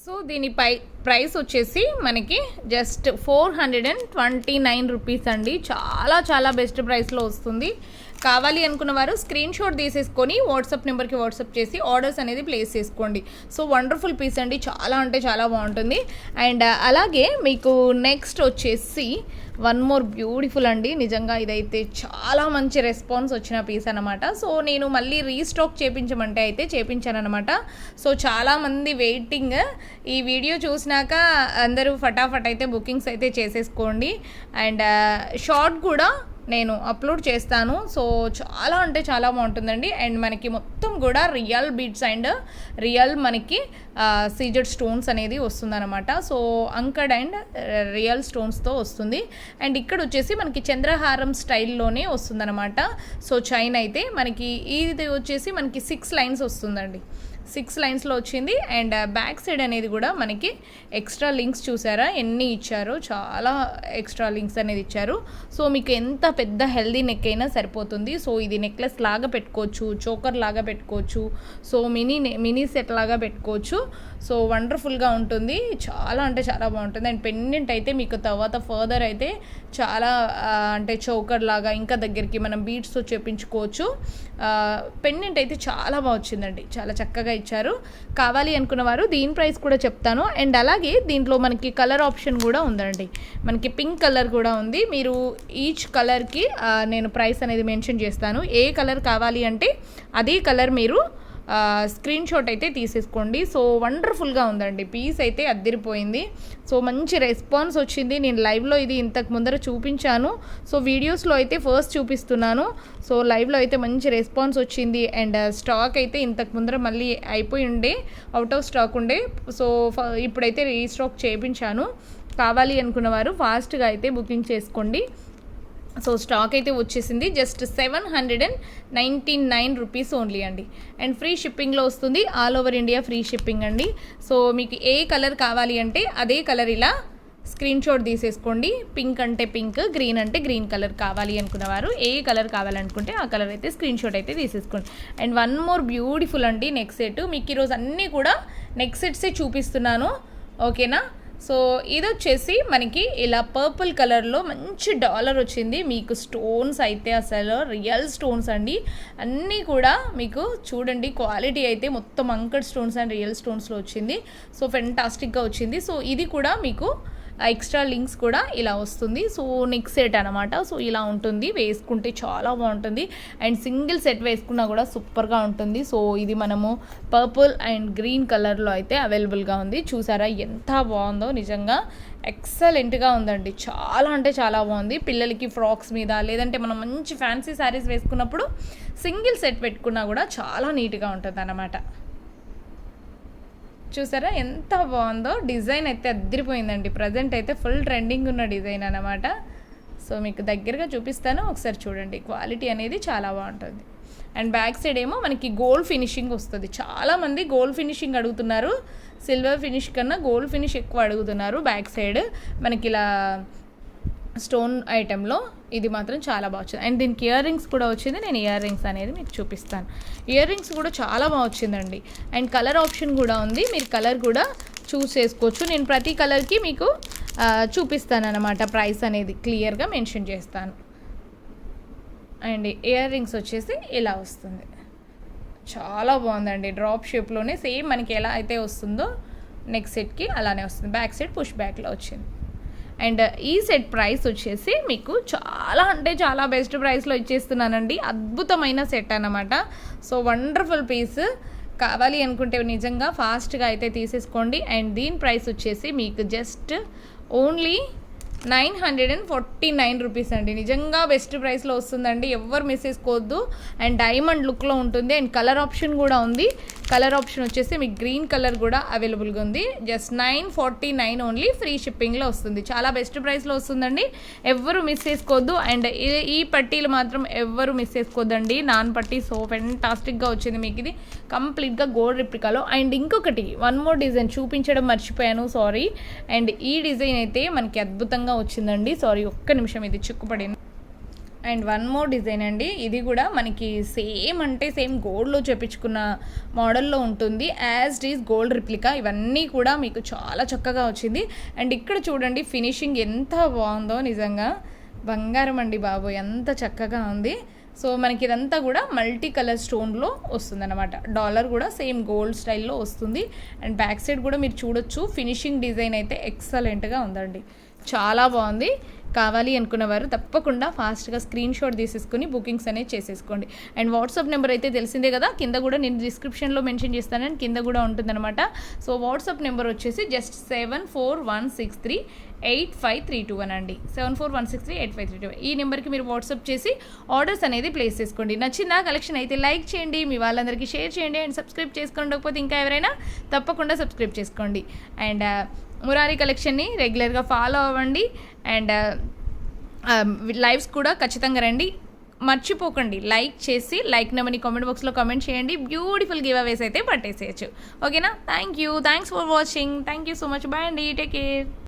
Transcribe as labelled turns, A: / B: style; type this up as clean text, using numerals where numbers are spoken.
A: So దీని price వచ్చేసి మనకి జస్ట్ 429 రూపీస్ అండి. చాలా చాలా బెస్ట్ ప్రైస్లో వస్తుంది. కావాలి అనుకున్న వారు స్క్రీన్ షాట్ తీసేసుకొని వాట్సాప్ నెంబర్కి వాట్సాప్ చేసి ఆర్డర్స్ అనేది ప్లేస్ చేసుకోండి. సో వండర్ఫుల్ పీస్ అండి, చాలా అంటే చాలా బాగుంటుంది. అండ్ అలాగే మీకు నెక్స్ట్ వచ్చేసి వన్ మోర్ బ్యూటిఫుల్ అండి. నిజంగా ఇదైతే చాలా మంచి రెస్పాన్స్ వచ్చిన పీస్ అనమాట. సో నేను మళ్ళీ రీస్టాక్ చేయించమంటే అయితే చేయించాను అనమాట. సో చాలామంది వెయిటింగ్. ఈ వీడియో చూసినాక అందరూ ఫటాఫట్ అయితే బుకింగ్స్ అయితే చేసేసుకోండి. అండ్ షార్ట్ కూడా నేను అప్లోడ్ చేస్తాను. సో చాలా అంటే చాలా బాగుంటుందండి. అండ్ మనకి మొత్తం కూడా రియల్ బీడ్స్ అండ్ రియల్ మనకి సీజెడ్ స్టోన్స్ అనేది వస్తుందన్నమాట. సో అంకడ్ అండ్ రియల్ స్టోన్స్తో వస్తుంది. అండ్ ఇక్కడ వచ్చేసి మనకి చంద్రహారం స్టైల్లోనే వస్తుందన్నమాట. సో చైన్ అయితే మనకి ఇది వచ్చేసి మనకి 6 లైన్స్ వస్తుందండి. 6 లైన్స్లో వచ్చింది. అండ్ బ్యాక్ సైడ్ అనేది కూడా మనకి ఎక్స్ట్రా లింక్స్ చూసారా ఎన్ని ఇచ్చారో, చాలా ఎక్స్ట్రా లింక్స్ అనేది ఇచ్చారు. సో మీకు ఎంత పెద్ద హెల్దీ నెక్ అయినా సరిపోతుంది. సో ఇది నెక్లెస్ లాగా పెట్టుకోవచ్చు, చోకర్ లాగా పెట్టుకోవచ్చు, సో మినీ సెట్ లాగా పెట్టుకోవచ్చు. సో వండర్ఫుల్గా ఉంటుంది, చాలా అంటే చాలా బాగుంటుంది. అండ్ పెండెంట్ అయితే మీకు తర్వాత ఫర్దర్ అయితే చాలా అంటే చోకర్ లాగా ఇంకా దగ్గరికి మనం బీడ్స్తో చేపించుకోవచ్చు. పెండెంట్ అయితే చాలా బాగా వచ్చిందండి, చాలా చక్కగా ఇచ్చారు. కావాలి అనుకున్న వారు దీని ప్రైస్ కూడా చెప్తాను. అండ్ అలాగే దీంట్లో మనకి కలర్ ఆప్షన్ కూడా ఉందండి. మనకి పింక్ కలర్ కూడా ఉంది. మీరు ఈచ్ కలర్కి నేను ప్రైస్ అనేది మెన్షన్ చేస్తాను. ఏ కలర్ కావాలి అంటే అదే కలర్ మీరు స్క్రీన్ షాట్ అయితే తీసేసుకోండి. సో వండర్ఫుల్గా ఉందండి, పీస్ అయితే అద్దిరిపోయింది. సో మంచి రెస్పాన్స్ వచ్చింది. నేను లైవ్లో ఇది ఇంతకు ముందర చూపించాను. సో వీడియోస్లో అయితే ఫస్ట్ చూపిస్తున్నాను. సో లైవ్లో అయితే మంచి రెస్పాన్స్ వచ్చింది. అండ్ స్టాక్ అయితే ఇంతకు ముందర మళ్ళీ అయిపోయి ఉండే, అవుట్ ఆఫ్ స్టాక్ ఉండే. సో ఇప్పుడైతే రీస్టాక్ చేయించాను. కావాలి అనుకున్న వారు ఫాస్ట్గా అయితే బుకింగ్ చేసుకోండి. సో స్టాక్ అయితే వచ్చేసింది. జస్ట్ 799 రూపీస్ ఓన్లీ అండి. అండ్ ఫ్రీ షిప్పింగ్లో వస్తుంది. All over India free shipping అండి. సో మీకు ఏ కలర్ కావాలి అంటే అదే కలర్ ఇలా స్క్రీన్ షాట్ తీసేసుకోండి. పింక్ అంటే పింక్, గ్రీన్ అంటే గ్రీన్ కలర్ కావాలి అనుకున్నవారు ఏ కలర్ కావాలనుకుంటే ఆ కలర్ అయితే స్క్రీన్ షాట్ అయితే తీసేసుకోండి. అండ్ వన్ మోర్ బ్యూటిఫుల్ అండి నెక్ సెట్. మీకు ఈరోజు అన్నీ కూడా నెక్ సెట్సే చూపిస్తున్నాను, ఓకేనా. సో ఇది వచ్చేసి మనకి ఇలా పర్పుల్ కలర్లో మంచి డాలర్ వచ్చింది. మీకు స్టోన్స్ అయితే అసలు రియల్ స్టోన్స్ అండి. అన్నీ కూడా మీకు చూడండి, క్వాలిటీ అయితే మొత్తం అంకడ్ స్టోన్స్ అండ్ రియల్ స్టోన్స్లో వచ్చింది. సో ఫెంటాస్టిక్గా వచ్చింది. సో ఇది కూడా మీకు ఎక్స్ట్రా లింక్స్ కూడా ఇలా వస్తుంది. సో నెక్ సెట్ అనమాట. సో ఇలా ఉంటుంది, వేసుకుంటే చాలా బాగుంటుంది. అండ్ సింగిల్ సెట్ వేసుకున్నా కూడా సూపర్గా ఉంటుంది. సో ఇది మనము పర్పుల్ అండ్ గ్రీన్ కలర్లో అయితే అవైలబుల్గా ఉంది. చూసారా ఎంత బాగుందో, నిజంగా ఎక్సలెంట్గా ఉందండి. చాలా అంటే చాలా బాగుంది. పిల్లలకి ఫ్రాక్స్ మీద లేదంటే మనం మంచి ఫ్యాన్సీ శారీస్ వేసుకున్నప్పుడు సింగిల్ సెట్ పెట్టుకున్నా కూడా చాలా నీట్గా ఉంటుంది అన్నమాట. చూసారా ఎంత బాగుందో, డిజైన్ అయితే అద్దరిపోయిందండి. ప్రజెంట్ అయితే ఫుల్ ట్రెండింగ్ ఉన్న డిజైన్ అన్నమాట. సో మీకు దగ్గరగా చూపిస్తాను, ఒకసారి చూడండి. క్వాలిటీ అనేది చాలా బాగుంటుంది. అండ్ బ్యాక్ సైడ్ ఏమో మనకి గోల్డ్ ఫినిషింగ్ వస్తుంది. చాలామంది గోల్డ్ ఫినిషింగ్ అడుగుతున్నారు, సిల్వర్ ఫినిష్ కన్నా గోల్డ్ ఫినిష్ ఎక్కువ అడుగుతున్నారు. బ్యాక్ సైడ్ మనకి ఇలా స్టోన్ ఐటెంలో ఇది మాత్రం చాలా బాగా వచ్చింది. అండ్ దీనికి ఇయర్ రింగ్స్ కూడా వచ్చింది. నేను ఇయర్ రింగ్స్ అనేది మీకు చూపిస్తాను. ఇయర్ రింగ్స్ కూడా చాలా బాగా వచ్చిందండి. అండ్ కలర్ ఆప్షన్ కూడా ఉంది, మీరు కలర్ కూడా చూస్ చేసుకోవచ్చు. నేను ప్రతి కలర్కి మీకు చూపిస్తాను అన్నమాట. ప్రైస్ అనేది క్లియర్గా మెన్షన్ చేస్తాను. అండ్ ఇయర్ రింగ్స్ వచ్చేసి ఇలా వస్తుంది, చాలా బాగుందండి. డ్రాప్ షేప్లోనే సేమ్ మనకి ఎలా అయితే వస్తుందో నెక్ సెట్కి అలానే వస్తుంది. బ్యాక్ సైడ్ పుష్ బ్యాక్లో వచ్చింది. అండ్ ఈ సెట్ ప్రైస్ వచ్చేసి మీకు చాలా అంటే చాలా బెస్ట్ ప్రైస్లో ఇచ్చేస్తున్నానండి. అద్భుతమైన సెట్ అన్నమాట. So wonderful piece. కావాలి అనుకుంటే నిజంగా ఫాస్ట్గా అయితే తీసేసుకోండి. అండ్ దీని ప్రైస్ వచ్చేసి మీకు జస్ట్ ఓన్లీ 949 రూపీస్ అండి. నిజంగా బెస్ట్ ప్రైస్లో వస్తుందండి, ఎవరు మిస్ చేసుకోవద్దు. అండ్ డైమండ్ లుక్లో ఉంటుంది. అండ్ కలర్ ఆప్షన్ కూడా ఉంది. కలర్ ఆప్షన్ వచ్చేసి మీకు గ్రీన్ కలర్ కూడా అవైలబుల్గా ఉంది. జస్ట్ 949 ఓన్లీ, ఫ్రీ షిప్పింగ్లో వస్తుంది. చాలా బెస్ట్ ప్రైస్లో వస్తుందండి, ఎవ్వరు మిస్ చేసుకోవద్దు. అండ్ ఈ పట్టీలు మాత్రం ఎవ్వరు మిస్ చేసుకోవద్దండి, నాన్ పట్టీ. సో ఫెంటాస్టిక్గా వచ్చింది మీకు ఇది కంప్లీట్గా గోల్డ్ రిప్లికాలో. అండ్ ఇంకొకటి వన్ మోర్ డిజైన్ చూపించడం మర్చిపోయాను, సారీ. అండ్ ఈ డిజైన్ అయితే మనకి అద్భుతంగా వచ్చిందండి. సారీ, ఒక్క నిమిషం, ఇది చిక్కుపడింది. అండ్ వన్ మోర్ డిజైన్ అండి, ఇది కూడా మనకి సేమ్ అంటే సేమ్ గోల్డ్లో చేపించుకున్న మోడల్లో ఉంటుంది. As it is gold replica. ఇవన్నీ కూడా మీకు చాలా చక్కగా వచ్చింది. అండ్ ఇక్కడ చూడండి ఫినిషింగ్ ఎంత బాగుందో, నిజంగా బంగారం అండి బాబు, ఎంత చక్కగా ఉంది. సో మనకి ఇదంతా కూడా మల్టీ కలర్ స్టోన్లో వస్తుంది అనమాట. డాలర్ కూడా సేమ్ గోల్డ్ స్టైల్లో వస్తుంది. అండ్ బ్యాక్ సైడ్ కూడా మీరు చూడొచ్చు, ఫినిషింగ్ డిజైన్ అయితే ఎక్సలెంట్గా ఉందండి, చాలా బాగుంది. కావాలి అనుకున్నవారు తప్పకుండా ఫాస్ట్గా స్క్రీన్ షాట్ తీసేసుకొని బుకింగ్స్ అనేది చేసేసుకోండి. అండ్ వాట్సాప్ నెంబర్ అయితే తెలిసిందే కదా, కింద కూడా నేను డిస్క్రిప్షన్లో మెన్షన్ చేస్తానని కింద కూడా ఉంటుందన్నమాట. సో వాట్సాప్ నెంబర్ వచ్చేసి జస్ట్ 7416385321 అండి, 7416385321. ఈ నెంబర్కి మీరు వాట్సాప్ చేసి ఆర్డర్స్ అనేది ప్లేస్ చేసుకోండి. నచ్చిందా కలెక్షన్ అయితే లైక్ చేయండి, మీ వాళ్ళందరికీ షేర్ చేయండి. అండ్ సబ్స్క్రైబ్ చేసుకోకపోతే ఇంకా ఎవరైనా తప్పకుండా సబ్స్క్రైబ్ చేసుకోండి. అండ్ మురారి కలెక్షన్ని రెగ్యులర్గా ఫాలో అవ్వండి. అండ్ లైవ్స్ కూడా ఖచ్చితంగా రండి, మర్చిపోకండి. లైక్ చేసి లైక్ నెంబర్ని కామెంట్ బాక్స్లో కామెంట్ చేయండి. బ్యూటిఫుల్ గివ్ అవేస్ అయితే పట్టేసేయచ్చు. ఓకేనా? Thanks for watching. Thank you so much. Bye అండి, టేక్ కేర్.